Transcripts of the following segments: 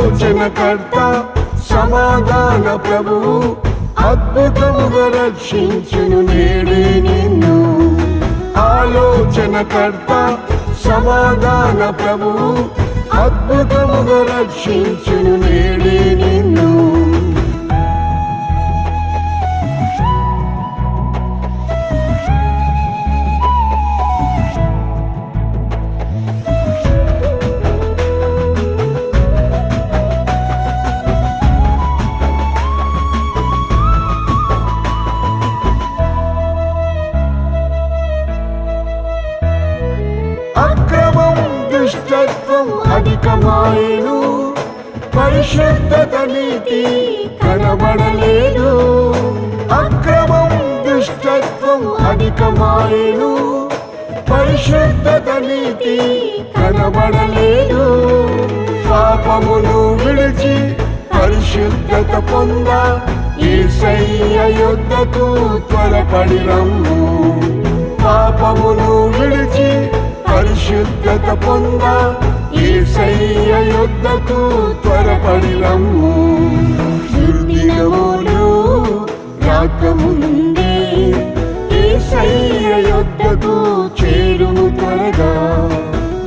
ఆలోచనకర్త సమాధాన ప్రభువు అద్భుతముగా రక్షించును నేడే నిన్ను. ఆలోచనకర్త సమాధాన ప్రభువు అద్భుతముగా రక్షించును నేడే నిన్ను. అక్రమం దుష్టత్వం అధికమాయెను, పరిశుద్ధత నీతి కనబడలేదు. అక్రమం దుష్టత్వం అధికమాయెను, పరిశుద్ధత నీతి కనబడలేదు. పాపమును విడిచి పరిశుద్ధత పొంద యేసయ్య యొద్దకు త్వరపడి రమ్ము. పాపమును విడిచి పరిశుద్ధత పొంద యేసయ్య యొద్దకు త్వరపడి రమ్ము. దుర్దినములు రాకముందే యేసయ్య యొద్దకు చేరుము త్వరగా.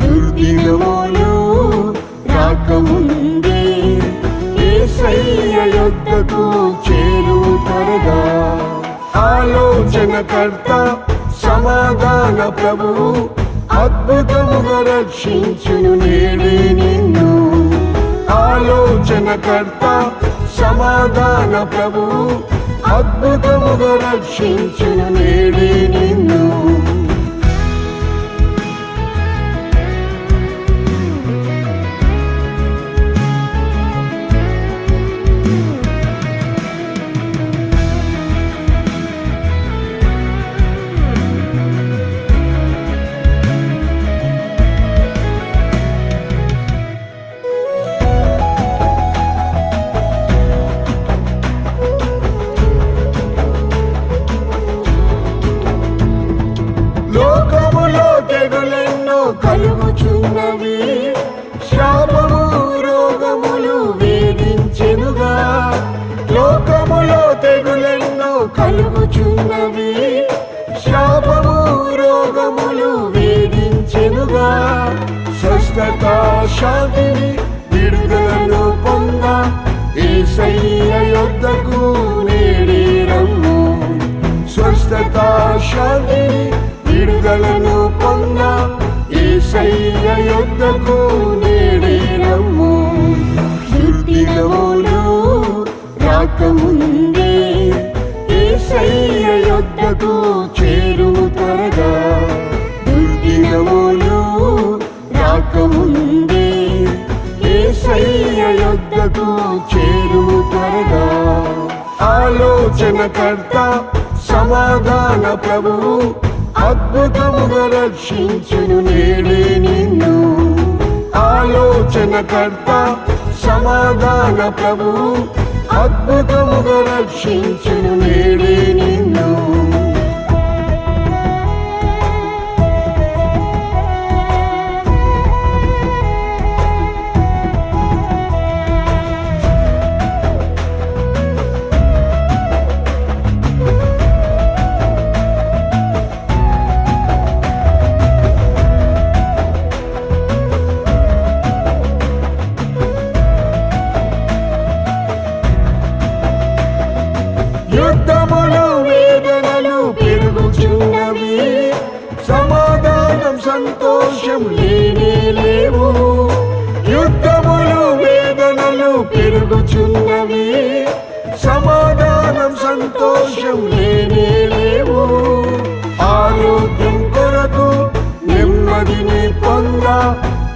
దుర్దినములు రాకముందే యేసయ్య యొద్దకు చేరుము త్వరగా. ఆలోచనకర్త సమాధాన ప్రభువు అద్భుతముగా రక్షించును నేడే నిన్ను. ఆలోచనకర్త సమాధాన ప్రభువు అద్భుతముగా రక్షించును నేడే నిన్ను. లోకములో తెగులెన్నో కలుగుచున్నవి, శాపము రోగములు వేధించెనుగా. లోకములో తెగులెన్నో కలుగుచున్నవి, శాపము రోగములు వేధించెనుగా. స్వస్థత శాంతిని విడుదలను పొంద యేసయ్య యొద్దకు నేడే రమ్ము. స్వస్థత శాంతిని విడుదలను పొంద యేసయ్య యొద్దకు నేడే రమ్ము. దుర్దినములు రాకముందే యేసయ్య యొద్దకు చేరుము త్వరగా. దుర్దినములు రాకముందే యేసయ్య యొద్దకు చేరుము త్వరగా. ఆలోచనకర్త సమాధాన ప్రభువు అద్భుతముగా రక్షించును నేడే నిన్ను. ఆలోచనకర్త సమాధాన ప్రభువు అద్భుతముగా రక్షించును నేడే నిన్ను. యుద్ధములు వేదనలు పెరుగుచున్నవి, సమాధానం సంతోషం లేనే లేవు. యుద్ధములు వేదనలు పెరుగుచున్నవి, సమాధానం సంతోషం లేనే లేవు. ఆరోగ్యం కొరకు నెమ్మదిని పొంద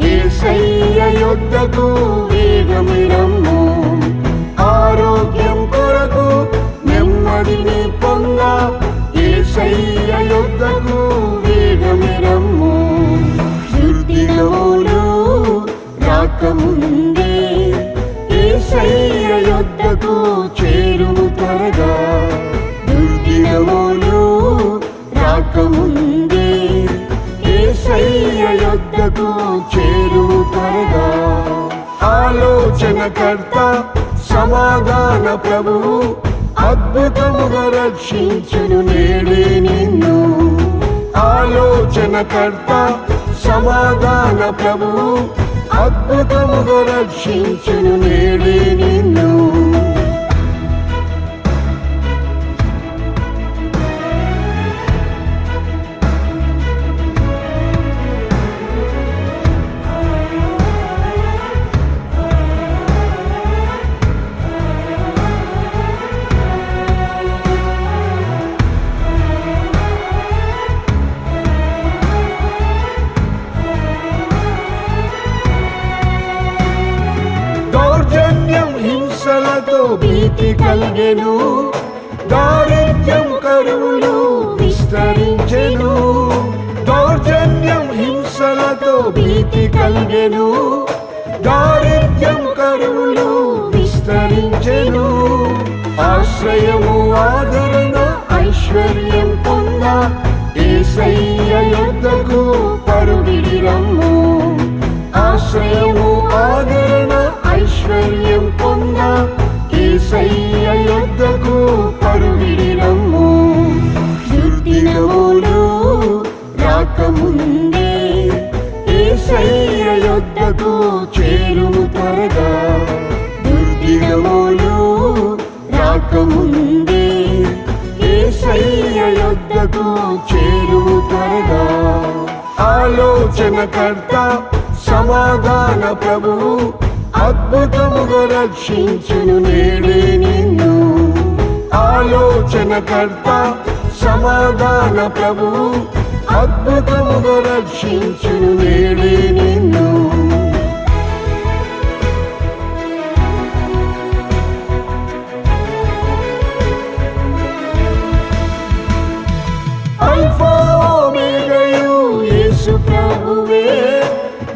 యేసయ్య యొద్దకు వేగమి రమ్ము. ఆరోగ్యం కొరకు నెమ్మదిని పొంద యేసయ్య యొద్దకు వేగమి రమ్ము. దుర్దినములు రాకముందే యేసయ్య యొద్దకు చేరుము త్వరగా. దుర్దినములు రాకముందే యేసయ్య యొద్దకు చేరుము త్వరగా. ఆలోచనకర్త సమాధాన ప్రభువు అద్భుతముగా రక్షించును నేడే నిన్ను. ఆలోచనకర్త సమాధాన ప్రభువు అద్భుతముగా రక్షించును నేడే నిన్ను. దౌర్జన్యం హింసలతో భీతి కలిగెను, దారిద్ర్యం కరువులు విస్తరించెను. దౌర్జన్యం హింసలతో భీతి కలిగెను, దారిద్ర్యం కరువులు విస్తరించెను. ఆశ్రయము ఆదరణ ఐశ్వర్యం పొంద యేసయ్య యొద్దకు పరుగిడి రమ్ము. ఆశ్రయము ఆదరణ ఐశ్వర్యం పొంద యేసయ్య యొద్దకు పరుగిడి రమ్ము. దుర్దినములు రాకముందే యేసయ్య యొద్దకు చేరుము త్వరగా. దుర్దినములు రాకముందే యేసయ్య యొద్దకు చేరుము త్వరగా. ఆలోచనకర్త సమాధాన ప్రభువు అద్భుతముగా రక్షించును నేడే నిన్ను. ఆలోచనకర్త సమాధాన ప్రభువు అద్భుతముగా రక్షించును నేడే నిన్ను. అల్ఫా ఓమేగయు యేసు ప్రభువే,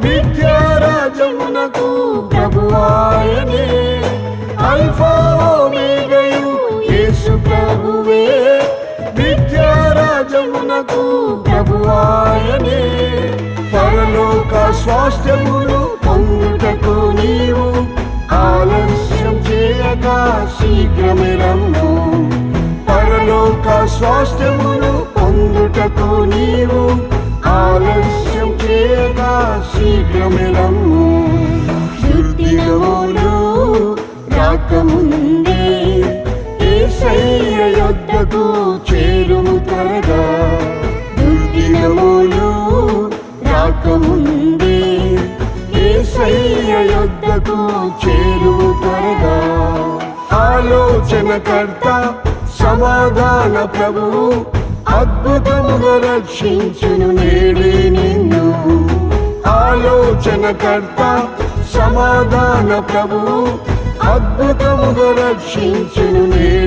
విద్యారాజమునకు ప్రభువాయనే. అల్ఫా ఓమేగయు యేసు ప్రభువే, విద్యారాజమునకు ప్రభువాయనే. పరలోక స్వాస్థ్యమును పొందుటకు నీవు ఆలస్యం చేయక శీఘ్రమే రమ్ము. పరలోక స్వాస్థ్యమును పొందుటకు నీవు ఆలస్యం చేయక శీఘ్రమే రమ్ము. దుర్దినములు రాకముందే యేసయ్య యొద్దకు చేరుము త్వరగా. దుర్దినములు రాకముందే యేసయ్య యొద్దకు చేరుము త్వరగా. ఆలోచనకర్త సమాధాన ప్రభువు అద్భుతముగా రక్షించును నేడే నిన్ను. ఆలోచనకర్త సమాధాన ప్రభువు అద్భుతముగా రక్షించును నేడే